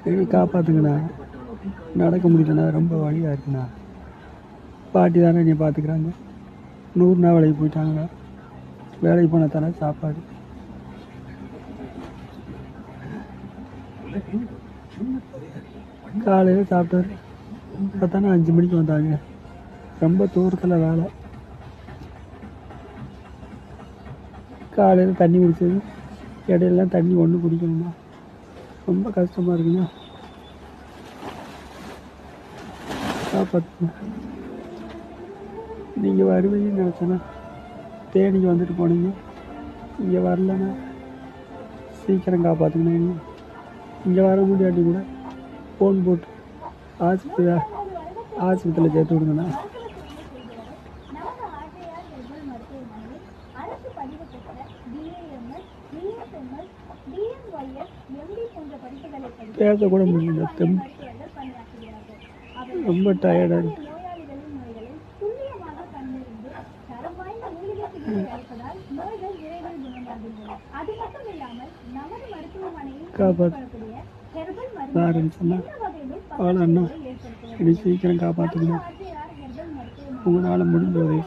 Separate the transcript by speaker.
Speaker 1: சரி காப்பாற்றுங்கண்ணா, நடக்க முடியலண்ணா, ரொம்ப வழியாக இருக்குண்ணா. பாட்டி தானே என்னை பார்த்துக்குறாங்க. 100 நாள் வேலைக்கு போயிட்டாங்கண்ணா. வேலைக்கு போனால் தானே சாப்பாடு. காலையில் சாப்பிட்டாரு, பார்த்தானே 5 மணிக்கு வந்தாங்க. ரொம்ப தூரத்தில் வேலை. காலையில் தண்ணி குடிச்சது, இடையிலாம் தண்ணி ஒன்று குடிக்கணுமா, ரொம்ப கஷ்டமாக இருக்குண்ணா. காப்பாற்றுங்க. நீங்கள் வருவீங்கன்னு நினச்சேண்ணா, தேனிக்கு வந்துட்டு போனீங்க, இங்கே வரலண்ணா. சீக்கிரம் காப்பாற்றுங்கண்ணா. இங்கே வர முடியாட்டி கூட ஃபோன் போட்டு ஆஸ்பத்திரியில் சேர்த்து விடுங்கண்ணா. பேசக்கூட முடியல, ரொம்ப டயர்டாக இருக்கு. காப்பாற்று சொன்னா அவ்வளோ அண்ணா, இனி சீக்கிரம் காப்பாற்றுக்கணும். உங்களால் முடிஞ்ச உதவி.